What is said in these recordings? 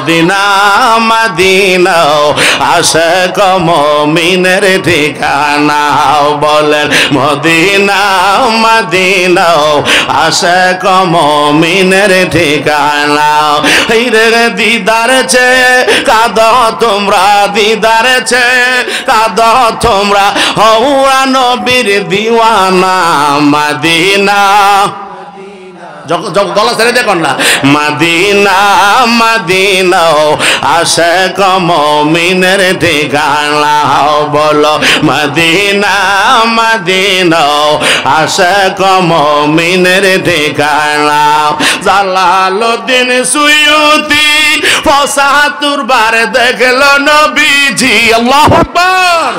Medina Medina Ashiq মুমিনের ঠিকানা বলেন মদিনা মদিনা আশিক মুমিনের ঠিকানা হিরে দিদার চেয়ে কাঁদো তোমরা দিদার চেয়ে কাঁদো তোমরা হওয়া নবীর দিওয়ানা মদিনা গলা ছেড়ে দেখুন না মদিনা মদিনা আশিক মুমিনের ঠিকানা বলো মদিনা মদিনা আশিক মুমিনের ঠিকানা জালালউদ্দিন সুয়ুতি ৭৫ বার দেখলো নবীজি আল্লাহু আকবার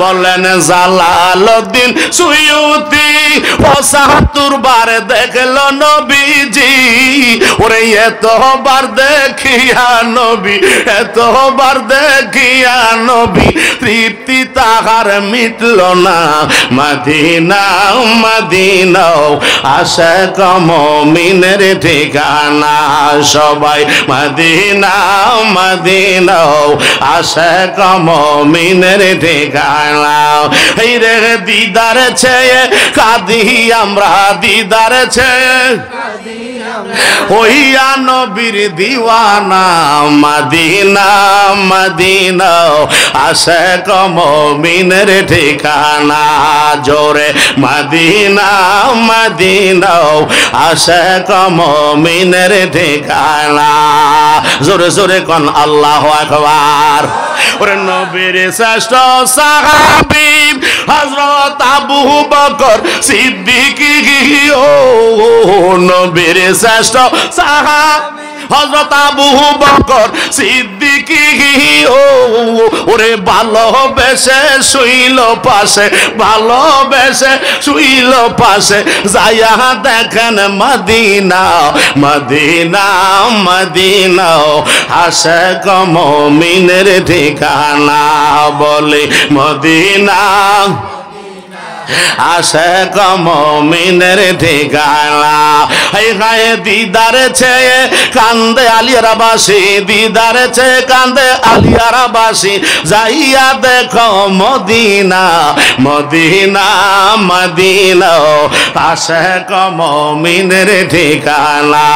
বলেন জালালউদ্দিন সুয়ুতি ৭৫ বার দেখলো নবীজি ওরে এতবার দেখিয়া নবী এতবার দেখিয়া নবী তৃপ্তি তাহার মিটল না মদিনা মদিনা আশিক মুমিনের ঠিকানা সবাই মদিনা মদিনা আশিক মুমিনের ঠিকানা এই রে দিদার চেয়ে কাঁদি আমরা দিদার চেয়ে ওইয়া নবীর দিওয়ানা মদিনা মদিনা আশিক মুমিনের ঠিকানা জোরে মদিনা মদিনা আশিক মুমিনের ঠিকানা জোরে জোরে কোন আল্লাহু আকবার ওরে নবীর শ্রেষ্ঠ সাহাবী হযরত আবু বকর সিদ্দিক ও নবীর শ্রেষ্ঠ সাহাবী হযরত আবু বকর সিদ্দিক ওরে ভালোবেসে শুইল পাশে ভালোবেসে শুইল পাশে যাইয়া দেখেন মদিনা মদিনা মদিনা আশিক মুমিনের ঠিকানা বলে মদিনা আশিক মুমিনের ঠিকানা এই গায়ে দিদার চেয়ে কান্দে আলিয়ারবাসী দিদার চেয়ে কান্দে আলিয়ারবাসী যাইয়া দেখো মদিনা মদিনা মদিনা আশিক মুমিনের ঠিকানা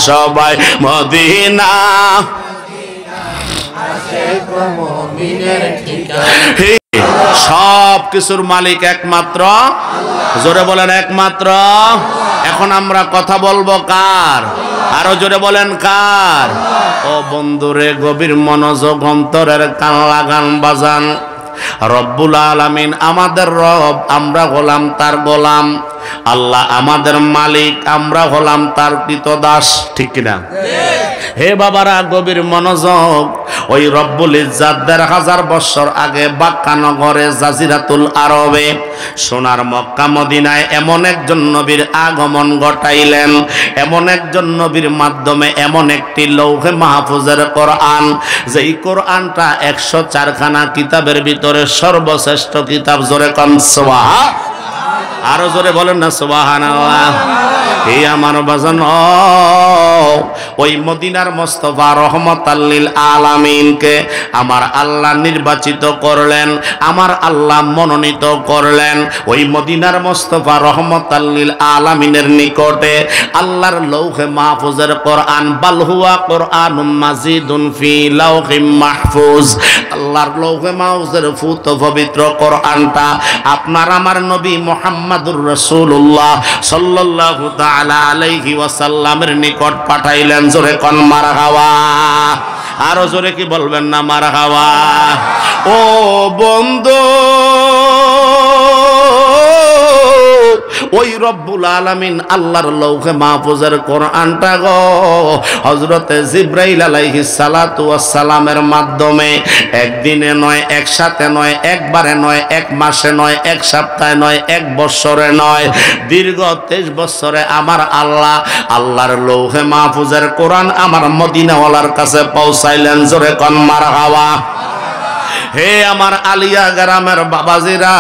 সবাই মদিনা আশিক মুমিনের ঠিকানা সব কিছুর মালিক একমাত্র জোরে বলেন একমাত্র এখন আমরা কথা বলবো কার আরো জোরে বলেন কার ও বন্ধুরে গভীর মনোযোগ অন্তরের কান লাগান বাজান রব্বুল আলামিন আমাদের রব আমরা হলাম তার গোলাম আল্লাহ আমাদের মালিক আমরা হলাম তার কৃতদাস ঠিক কিনা হে বাবারা গভীর মনোযোগ ওই রব্বুল ইজ্জাত ১৫০০ বছর আগে বাক্কা নগরে জাজিরাতুল আরবে সোনার মক্কা মদিনায় এমন একজন নবীর আগমন ঘটাইলেন এমন একজন নবীর মাধ্যমে এমন একটি লৌহে মাহফুজের কোরআন যেই কোরআনটা ১০৪ খানা কিতাবের ভিতরে সর্বশ্রেষ্ঠ কিতাব জোরে কোন সুবহান আরো জোরে বলেন না সুবহানাল্লাহ এই আমার বাজান ওই মদিনার মুস্তাফা রহমাতাল লিল আলামিনকে আমার আল্লাহ নির্বাচিত করলেন আমার আল্লাহ মনোনীত করলেন ওই মদিনার মুস্তাফা রহমাতাল লিল আলামিনের নিকটে আল্লাহর লৌহে মাহফুজের কোরআন বাল হুয়া কোরআনুম মাজিদুন ফি লাউহিম মাহফুজ আল্লাহর লৌহে মাহফুজের ফুত পবিত্র কোরআনটা আপনার আমার নবী মুহাম্মদুর রাসূলুল্লাহ সাল্লাল্লাহু তাআলা আলাইহি ওয়াসাল্লামের নিকট পাঠাইলেন জোরে কোন মারহাবা আরো জোরে কি বলবেন না মারহাবা ও বন্ধু ওই রব্বুল আলামিন আল্লাহর লৌহে মাহফুজের কোরআনটা গো হযরতে জিবরাইল আলাইহিস সালাতু ওয়াস সালামের মাধ্যমে একদিনে নয় একসাথে নয় একবারে নয় এক মাসে নয় এক সপ্তাহে নয় এক বছরে নয় দীর্ঘ 23 বছরে আমার আল্লাহ আল্লাহর লৌহে মাহফুজের কোরআন আমার মদিনাওয়ালার কাছে পৌঁছাইলেন জোরে কোন মারহাবা হে আমার আলিয়া গ্রামের বাবাজিরা,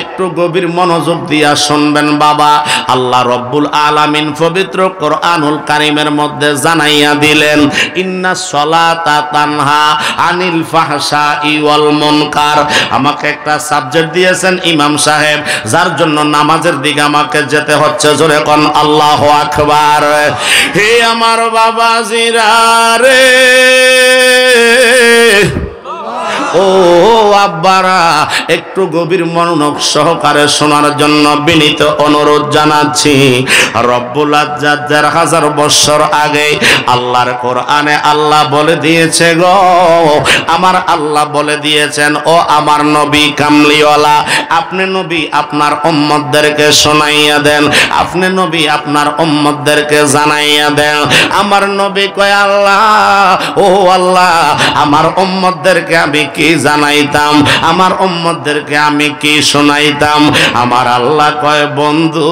একটু গভীর মনোযোগ দিয়া শুনবেন বাবা। আল্লাহ রব্বুল আলামিন পবিত্র কোরআনুল কারীমের মধ্যে জানাইয়া দিলেন, ইন্নাস সালাতা তানহা আনিল ফাহশাই ওয়াল মুনকার। আমাকে একটা সাবজেক্ট দিয়েছেন ইমাম সাহেব, যার জন্য নামাজের দিকে আমাকে যেতে হচ্ছে। জোরে কোন আল্লাহু আকবার। হে আমার বাবাজিরা রে, ও আব্বারা, একটু গভীর মনোযোগ সহকারে শোনার জন্য বিনীত অনুরোধ জানাচ্ছি। রব্বুল আজ্জাদ 1000 বছর আগে আল্লাহর কোরআনে আল্লাহ বলে দিয়েছে গো, আমার আল্লাহ বলে দিয়েছেন, ও আমার নবী কামলিওয়ালা, আপনি নবী আপনার উম্মতদেরকে শোনাইয়া দেন, আপনি নবী আপনার উম্মতদেরকে জানাইয়া দেন। আমার নবী কয়, আল্লাহ, ও আল্লাহ, আমার উম্মতদেরকে আমি কি জানাইতাম, আমার উম্মতদেরকে আমি কি শোনাইতাম? আমার আল্লাহ কয়, বন্ধু,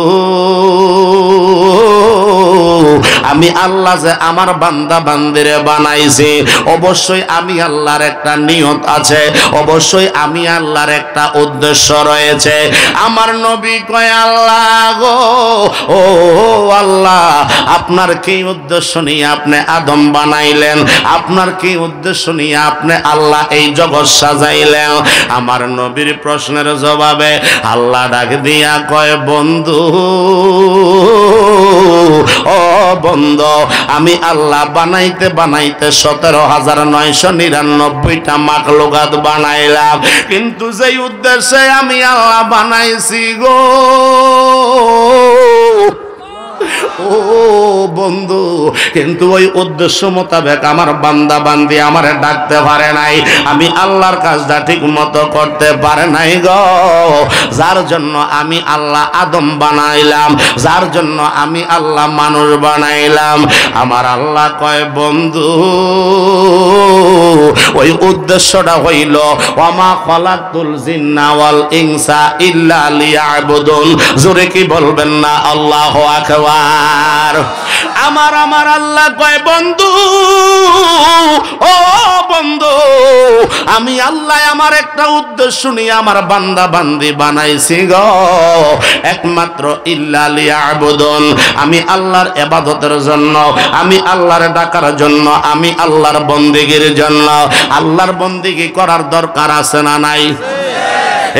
আমি আল্লাহ যে আমার বান্দা বান্দিরে বানাইছি, অবশ্যই আমি আল্লাহর একটা নিয়ত আছে, অবশ্যই আমি আল্লাহর একটা উদ্দেশ্য রয়েছে। আমার নবী কয়, আল্লাহ গো, ও আল্লাহ, আপনার কি উদ্দেশ্য নিয়ে আপনি আদম বানাইলেন? আপনার কি উদ্দেশ্য নিয়ে আপনি আল্লাহ এই জগৎ সাজাইলেন? আমার নবীর প্রশ্নের জবাবে আল্লাহ ডাক দিয়া কয়, বন্ধু, ও বন্ধু, আমি আল্লাহ বানাইতে বানাইতে 17,999টা মাখলুকাত বানাইলাম, কিন্তু যেই উদ্দেশ্যে আমি আল্লাহ বানাইছি গো, ও বন্ধু, কিন্তু ওই উদ্দেশ্য মোতাবেক আমার বান্দা বান্দি আমারে ডাকতে পারে নাই, আমি আল্লাহর কাজটা ঠিক মতো করতে পারে নাই গো, যার জন্য আমি আল্লাহ আদম বানাইলাম, যার জন্য আমি আল্লাহ মানুষ বানাইলাম। আমার আল্লাহ কয়, বন্ধু, ওই উদ্দেশ্যটা হইল, ওয়ামা খালাকতুল জিন্না ওয়াল ইনসা ইল্লা লিয়াবুদুন। জোরে কি বলবেন না আল্লাহু আকবার। আমার আল্লাহ কয়, বন্ধু, ও বন্ধু, আমি আল্লাহ আমার একটা উদ্দেশ্য নিয়ে আমার বান্দা বান্দি বানাইছি গো, একমাত্র ইল্লা লিয়াবুদুন, আমি আল্লাহর ইবাদতের জন্য, আমি আল্লাহর ডাকার জন্য, আমি আল্লাহর বন্দেগীর জন্য। আল্লাহর বন্দেগী করার দরকার আছে না নাই?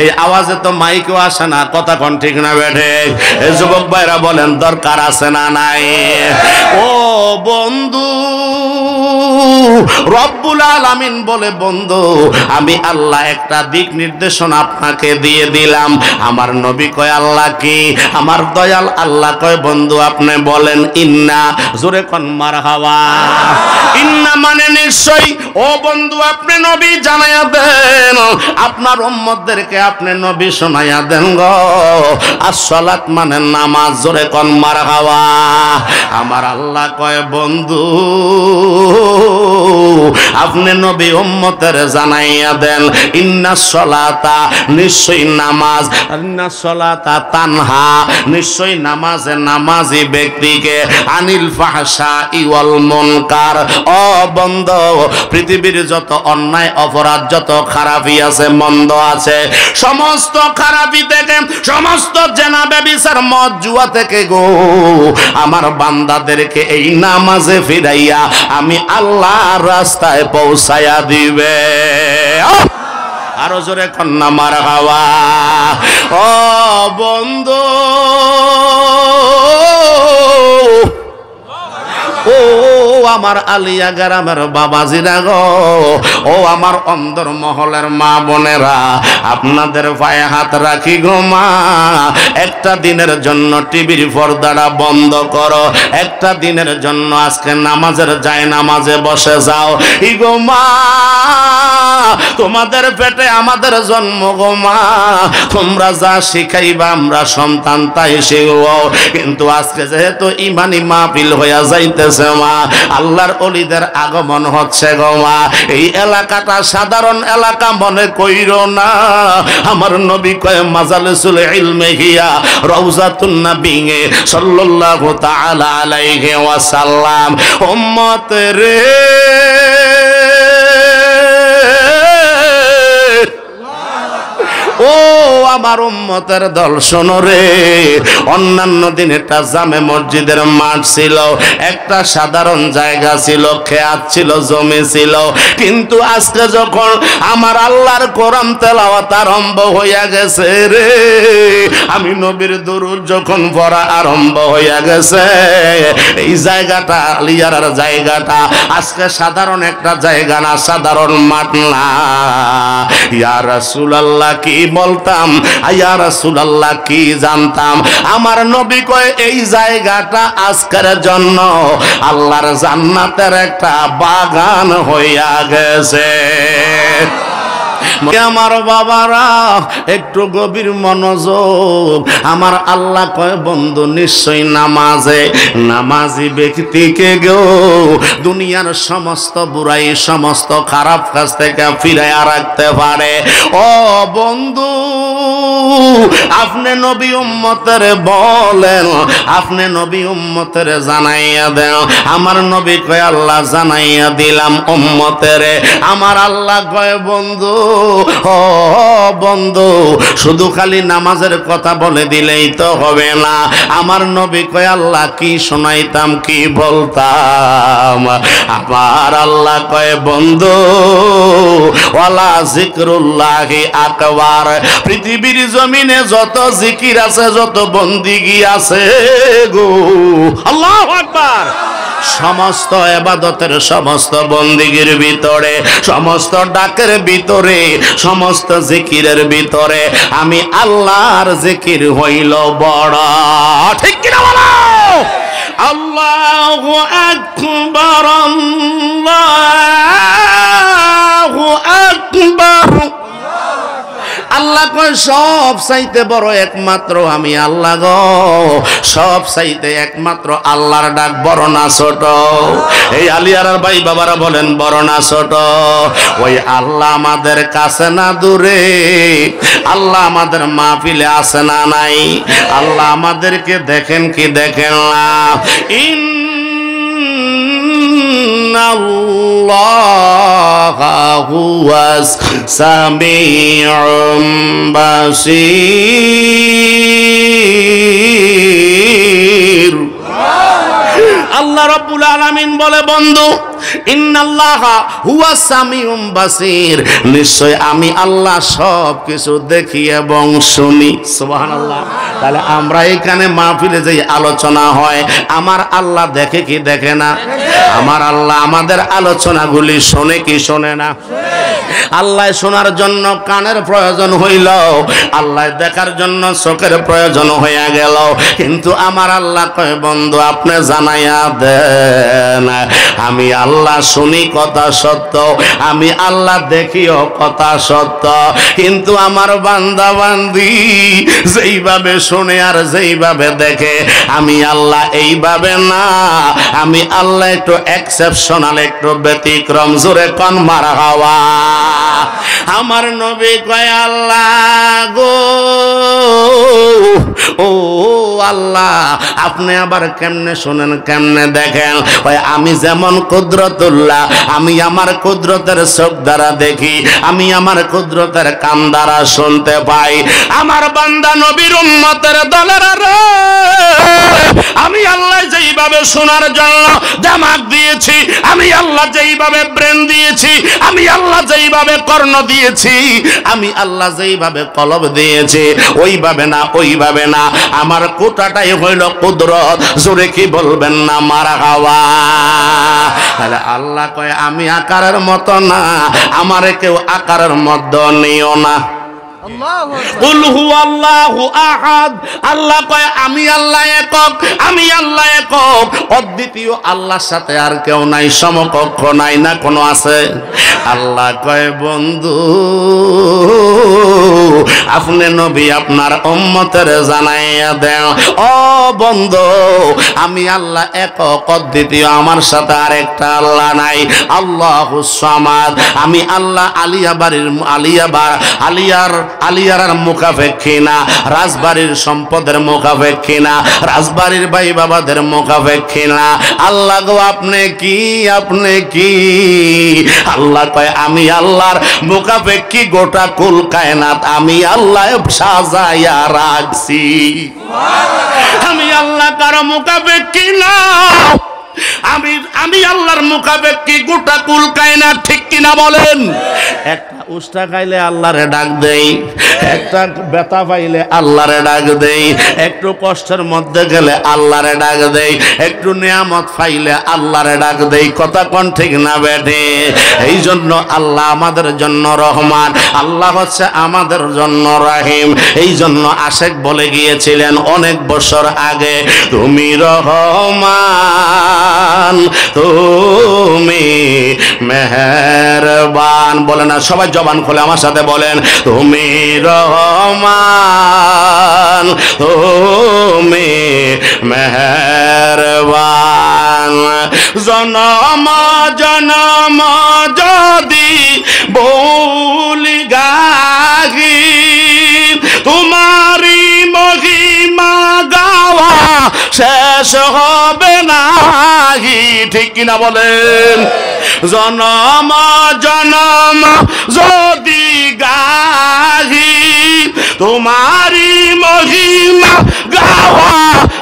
এই আওয়াজে তো মাইকও আসে না, কথা কোন ঠিক না বেঠে? যুবক ভাইরা বলেন, দরকার আছে না নাই? ও বন্ধু, রব্বুল আলামিন বলে, বন্ধু, আমি আল্লাহ একটা দিক নির্দেশনা আপনাকে দিয়ে দিলাম। আমার নবী কয়, আল্লাহ কি? আমার দয়াল আল্লাহ কয়, বন্ধু আপনি বলেন। ইন্না, জোরে কোন মারহাবা। ইন্না মানে নিশ্চয়ই। ও বন্ধু, আপনি নবী জানাইয়া দেন, আপনার উম্মতদেরকে আপনি নবী শোনাইয়া দেন গো, as-সালাত মানে নামাজ। জোরে কোন মারহাবা। আমার আল্লাহ কয়, বন্ধু, আপনি নবী উম্মতের জানাইয়া দেন, ইন্নাস সালাতা, নিশ্চয়ই নামাজ, ইন্নাস সালাতা তানহা, নিশ্চয়ই নামাজে নামাজি ব্যক্তিকে আনিল ফাহশাই ওয়াল মুনকার। ও বন্ধু, পৃথিবীর যত অন্যায় অপরাধ, যত খারাপি আছে, মন্দ আছে, সমস্ত খারাপি থেকে, সমস্ত জেনা ব্যভিচার মদ জুয়া থেকে গো, আমার বান্দাদেরকে এই নামাজে ফিরাইয়া আমি আল্লাহর রাস্তায় পৌঁছায়া দিবে। আরো জোরে কন্যা মারহাবা। ও বন্ধু, ও আমার আলিয়া গ্রামের বাবাজিরা গো, ও আমার অন্দর মহলের মা বোনেরা, আপনাদের পায়ে হাত রাখি গো মা, একটা দিনের জন্য টিভির পর্দাটা বন্ধ করো, একটা দিনের জন্য আজকে নামাজের যায় নামাজে বসে যাও। ই গো মা, তোমাদের পেটে আমাদের জন্ম গো মা, তোমরা যা শিখাইবা আমরা সন্তান তাই শিখব, কিন্তু আজকে যেহেতু ইমানি মাহফিল হইয়া যাইতেছে মা, আল্লাহর ওলিদের আগমন হচ্ছে গো মা, এই এলাকাটা সাধারণ এলাকা মনে কইরো না। আমার নবী কয়, মাজালিসুল ইলমি হিয়া রাউজাতুন নবী সাল্লাল্লাহু তাআলা আলাইহি ওয়াসাল্লাম। উম্মত রে, ও আমার উম্মতের দল শোনো রে, অন্যান্য দিন এটা জামে মসজিদের মাঠ ছিল, একটা সাধারণ জায়গা ছিল, খেয়াত ছিল, জমি ছিল। কিন্তু আজকে যখন আমার আল্লাহর কোরআন তেলাওয়াত আরম্ভ হইয়া গেছে রে, আমি নবীর দুরূদ যখন পড়া আরম্ভ হইয়া গেছে, এই জায়গাটা আলিয়ার জায়গাটা আজকে সাধারণ একটা জায়গা না, সাধারণ মাঠ না। ইয়া রাসূলুল্লাহ কি বলতাম, ইয়া রাসূলুল্লাহ কি জানতাম, আমার নবী কয় এই জায়গাটা আজকের জন্য আল্লাহর জান্নাতের একটা বাগান হইয়া গেছে। আমার বাবারা একটু গভীর মনোযোগ, আমার আল্লাহ কয় বন্ধু নিশ্চয়ই নামাজি ব্যক্তিকে গো দুনিয়ার সমস্ত বুরাই, সমস্ত খারাপ কাজ থেকে ফিরাইয়া রাখতে পারে। ও বন্ধু, আপনি নবী উম্মতের বলেন, আপনি নবী উম্মতের জানাইয়া দেন। আমার নবী কয় আল্লাহ জানাইয়া দিলাম উম্মতের। আমার আল্লাহ কয় বন্ধু, ও বন্ধু, শুধু খালি নামাজের কথা বলে দিলেই তো হবে না। আমার নবী কয় আল্লাহ কি শোনাইতাম, কি বলতাম। আমার আল্লাহ কয় বন্ধু, ওয়ালা জিকরুল্লাহি আকবার, পৃথিবীর জমিনে যত জিকির আছে, যত বন্দিগি আছে গো, আল্লাহু আকবার, সমস্ত ইবাদতের, সমস্ত বন্দিগির ভিতরে, সমস্ত ডাকের ভিতরে, সমস্ত জিকিরের ভিতরে আমি আল্লাহর জিকির হইল বড়। ঠিক কিনা বলো? আল্লাহু আকবার, আল্লাহু আকবার। আল্লাহ কয় সব চাইতে বড় একমাত্র আমি আল্লাহ গো, সব চাইতে একমাত্র আল্লাহর ডাক বড় না ছোট? এই আলিয়ারার ভাই বাবারা বলেন বড় না ছোট? ওই আল্লাহ আমাদের কাছে না দূরে? আল্লাহ আমাদের মাহফিলে আছে না নাই? আল্লাহ আমাদেরকে দেখেন কি দেখেন না? আল্লাহ হুয়াস সামিউম বাসীর। আল্লাহ রাব্বুল আলামিন বলে বন্ধু, ইন্নাল্লাহা হুয়াস সামিউম বাসীর, নিশ্চয় আমি আল্লাহ সব কিছু দেখি এবং শুনি। সুবহানাল্লাহ। তাহলে আমরা এখানে মাহফিলে যে আলোচনা হয়, আমার আল্লাহ দেখে কি দেখে না? আমার আল্লাহ আমাদের আলোচনাগুলি শোনে কি শোনে না? আল্লাহ শোনার জন্য কানের প্রয়োজন হইল, আল্লাহ দেখার জন্য চোখের প্রয়োজন হইয়া গেল, কিন্তু আমার আল্লাহ কয় বন্ধু আপনি জানাইয়া দেন, আমি আল্লাহ শুনি কথা সত্য, আমি আল্লাহ দেখিও কথা সত্য, কিন্তু আমার বান্দা বান্দি যেইভাবে শুনে আর যেইভাবে দেখে আমি আল্লাহ এইভাবে না। আমি আল্লাহ একটু এক্সেপশনাল, একটু ব্যতিক্রম। জোরে কোন মারহাবা। আমার নবী কয় আল্লাহ গো, ও আল্লাহ আপনি আবার কেমনে শুনেন, কেমনে দেখেন? ওই আমি যেমন কুদরতুল্লাহ, আমি আমার কুদরতের চোখ দ্বারা দেখি, আমি আমার কুদরতের কান দ্বারা শুনতে পাই। আমার বান্দা নবীর উম্মতের দলের রে, আমি আল্লাহ যেইভাবে শোনার জন্য দিমাগ দিয়েছি, আমি আল্লাহ যেইভাবে ব্রেন দিয়েছি, আমি আল্লাহ যেইভাবে কর্ণ দিয়েছি, আমি আল্লাহ যেইভাবে কলব দিয়েছি, ওইভাবে না, ওইভাবে না। আমার কোটাটাই হইল কুদরত। জোরে কি বলবেন না মারহাবা? তাহলে আল্লাহ কয় আমি আকারের মতো না, আমারে কেউ আকারের মধ্যে নিও না। কুল হুয়াল্লাহু আহাদ। আল্লাহ কয় আমি আল্লাহ একক, আমি আল্লাহ একক, অদ্বিতীয়, আল্লাহর সাথে আর কেউ নাই, সমকক্ষ নাই, না কোনো আছে? আল্লাহ কয় বন্ধু আপনি নবী আপনার উম্মতের জানাইয়া দেন, ও বন্ধু আমি আল্লাহ একক, অদ্বিতীয়, আমার সাথে আরেকটা আল্লাহ নাই। আল্লাহুস সামাদ। আমি আল্লাহ আলিয়া বাড়ির আলিয়ার আলিয়ারার মুখাপেক্ষী না, রাজবাড়ির সম্পদের মুখাপেক্ষী না, রাজবাড়ির ভাই বাবাদের মুখাপেক্ষী না। আল্লাহ গো আপনি কি, আপনি কি? আল্লাহ কয় আমি আল্লাহর মুখাপেক্ষী গোটা কুল কায়নাত আমি আল্লাহ সাজাইয়া রাখছি। আমি আল্লাহ কারো মুখাপেক্ষী না, আমি আল্লাহর মুখাপেক্ষী গোটা কুল কায়নাত, ঠিক কিনা বলেন? একটা উষ্টা খাইলে আল্লাহরে ডাক দেই, একটা ব্যথা পাইলে আল্লাহরে ডাক দেই, একটু কষ্টের মধ্যে গেলে আল্লাহরে ডাক দেই, একটু নিয়ামত পাইলে আল্লাহরে ডাক দেই। কথা কোন ঠিক না বেঠে? এই জন্য আল্লাহ আমাদের জন্য রহমান, আল্লাহ হচ্ছে আমাদের জন্য রহিম। এই জন্য আশেক বলে গিয়েছিলেন অনেক বছর আগে, তুমি রহমান তুমি মেহেরবান। বলে না সবাই জবান খুলে আমার সাথে বলেন, তুমি রহমান তুমি মেহেরবান। জনম জনম যদি বলি গাহি তোমারি মহিমা গাওয়া শেষ হবে নাহি, ঠিক কিনা বলেন? জনম জনম যদি গাহি তোমারি মহিমা গাওয়া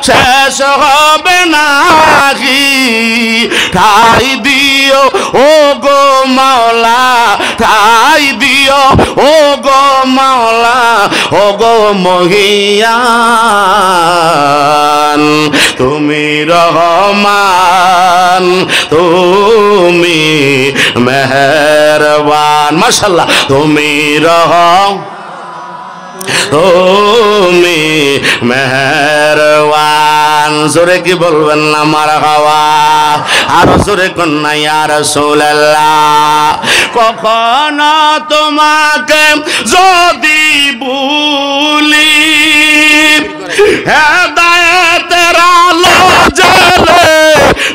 শেষ হবে নাহি। ঠাই দিও ও গো মাওলা, ঠাই দিও ও গো মাওলা, ও গো মহিয়ান। তুমি রহমান তুমি মেহেরবান। মাশাআল্লাহ, তুমি তুমি মেহেরবান। জোরে কি বলবেন না মারহাবা? আরো জোরে কন্যা ইয়া রাসূলুল্লাহ। কখনো তোমাকে যদি ভুলি হেদায়েতের আলো জ্বলে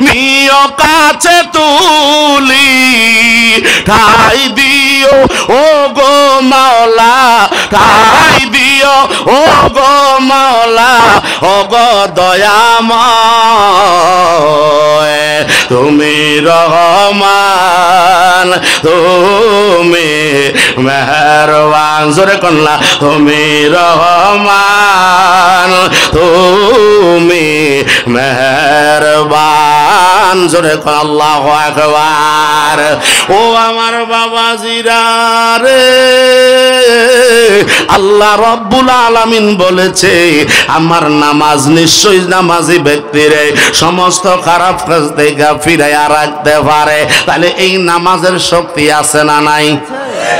নিয় কাছে তুলি। ঠাই দিও ও গো মাওলা, ঠাই দিও ও গো মাওলা, ও গো দয়াময়। তুমি রহমান তুমি মেহেরবান। জোরে কন্যা, তুমি রহমান তুমি মেহেরবান। জোরে কন আল্লাহু আকবার। ও আমার বাবাজিরা রে, আল্লাহ রব্বুল আলামিন বলেছে আমার নামাজ নিশ্চয়ই নামাজি ব্যক্তিরে সমস্ত খারাপ কাজ থেকে ফিরাইয়া রাখতে পারে। তাহলে এই নামাজের শক্তি আছে না নাই?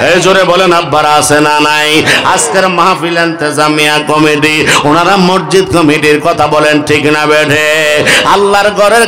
এই জোরে বলেন আব্বারা, আছে না নাই? আজকের মাহফিল ইন্তেজামিয়া কমিটি ওনারা মসজিদ কমিটির কথা বলেন, ঠিক না বেঠে? আল্লাহর ঘরের